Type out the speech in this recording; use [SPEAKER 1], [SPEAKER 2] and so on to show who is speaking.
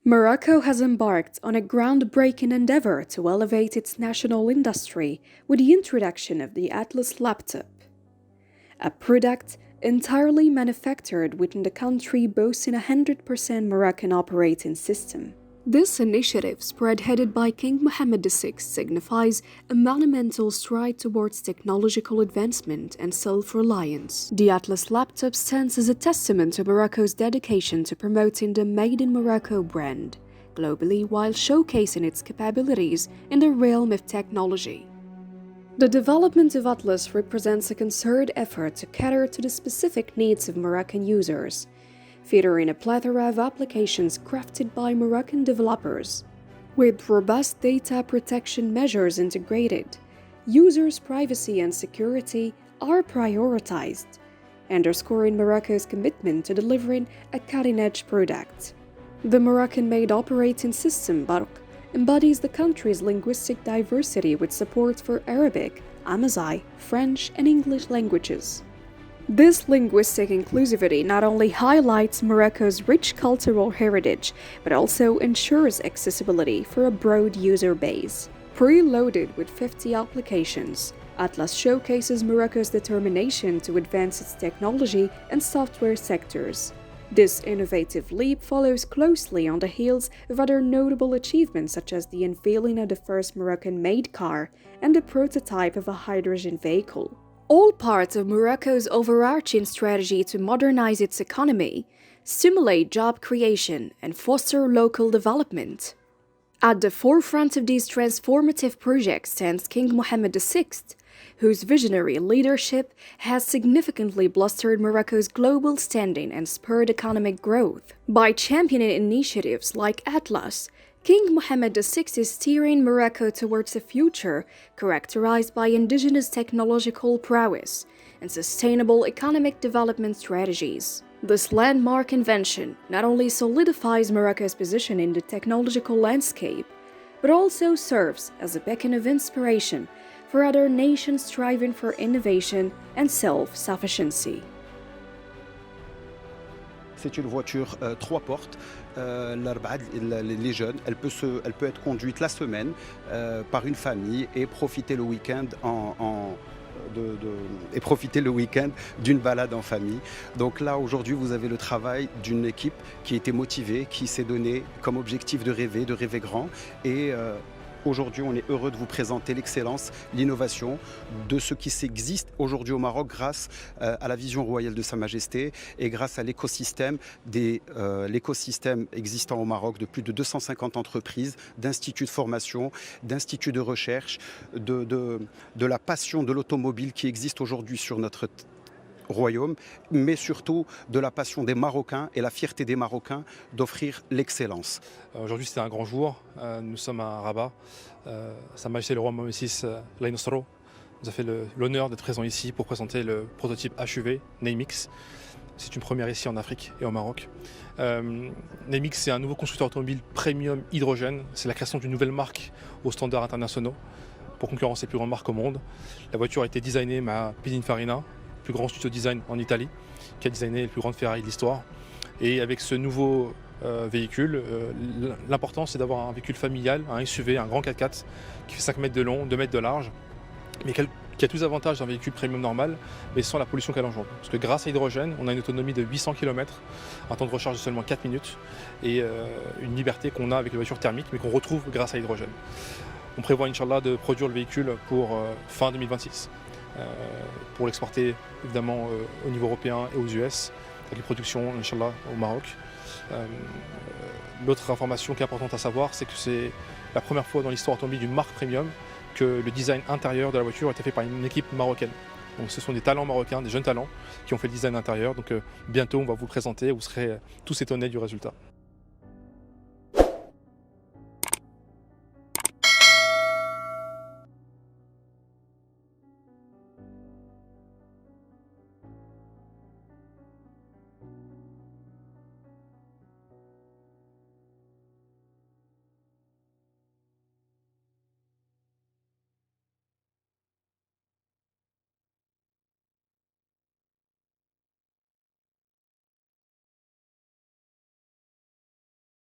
[SPEAKER 1] Morocco has embarked on a groundbreaking endeavor to elevate its national industry with the introduction of the Atlas laptop, a product entirely manufactured within the country boasting a 100% Moroccan operating system. This initiative, spearheaded by King Mohammed VI, signifies a monumental stride towards technological advancement and self-reliance. The Atlas laptop stands as a testament to Morocco's dedication to promoting the Made in Morocco brand globally while showcasing its capabilities in the realm of technology. The development of Atlas represents a concerted effort to cater to the specific needs of Moroccan users, featuring a plethora of applications crafted by Moroccan developers. With robust data protection measures integrated, users' privacy and security are prioritized, underscoring Morocco's commitment to delivering a cutting-edge product. The Moroccan-made operating system, Barq, embodies the country's linguistic diversity with support for Arabic, Amazigh, French, and English languages. This linguistic inclusivity not only highlights Morocco's rich cultural heritage, but also ensures accessibility for a broad user base. Preloaded with 50 applications, Atlas showcases Morocco's determination to advance its technology and software sectors. This innovative leap follows closely on the heels of other notable achievements such as the unveiling of the first Moroccan-made car and the prototype of a hydrogen vehicle. All part of Morocco's overarching strategy to modernize its economy, stimulate job creation, and foster local development. At the forefront of these transformative projects stands King Mohammed VI, whose visionary leadership has significantly bolstered Morocco's global standing and spurred economic growth. By championing initiatives like Atlas, King Mohammed VI is steering Morocco towards a future characterized by indigenous technological prowess and sustainable economic development strategies. This landmark invention not only solidifies Morocco's position in the technological landscape, but also serves as a beacon of inspiration for other nations striving for innovation and self-sufficiency.
[SPEAKER 2] C'est une voiture 3 portes, les jeunes, elle peut être conduite la semaine par une famille et profiter le week-end d'une balade en famille. Donc là, aujourd'hui, vous avez le travail d'une équipe qui était motivée, qui s'est donné comme objectif de rêver grand. Et aujourd'hui, on est heureux de vous présenter l'excellence, l'innovation de ce qui existe aujourd'hui au Maroc grâce à la vision royale de Sa Majesté et grâce à l'écosystème existant au Maroc de plus de 250 entreprises, d'instituts de formation, d'instituts de recherche, de la passion de l'automobile qui existe aujourd'hui sur notre royaume, mais surtout de la passion des Marocains et la fierté des Marocains d'offrir l'excellence.
[SPEAKER 3] Aujourd'hui, c'était un grand jour. Nous sommes à Rabat. Sa Majesté le roi Mohammed VI nous a fait l'honneur d'être présent ici pour présenter le prototype HUV Namix. C'est une première ici en Afrique et au Maroc. Namix, c'est un nouveau constructeur automobile premium hydrogène. C'est la création d'une nouvelle marque aux standards internationaux pour concurrencer les plus grandes marques au monde. La voiture a été designée par Pininfarina, plus grand studio design en Italie, qui a designé les plus grandes Ferrari de l'histoire. Et avec ce nouveau véhicule, l'important c'est d'avoir un véhicule familial, un SUV, un grand 4x4 qui fait 5 mètres de long, 2 mètres de large, mais qui a tous les avantages d'un véhicule premium normal, mais sans la pollution qu'elle engendre. Parce que grâce à l'hydrogène, on a une autonomie de 800 km, un temps de recharge de seulement 4 minutes, et une liberté qu'on a avec les voitures thermiques, mais qu'on retrouve grâce à l'hydrogène. On prévoit, Inch'Allah, de produire le véhicule pour fin 2026. Pour l'exporter évidemment au niveau européen et aux US, avec les productions, Inch'Allah, au Maroc. L'autre information qui est importante à savoir, c'est que c'est la première fois dans l'histoire automobile d'une marque premium que le design intérieur de la voiture a été fait par une équipe marocaine. Donc ce sont des talents marocains, des jeunes talents qui ont fait le design intérieur. Donc bientôt on va vous le présenter, vous serez tous étonnés du résultat.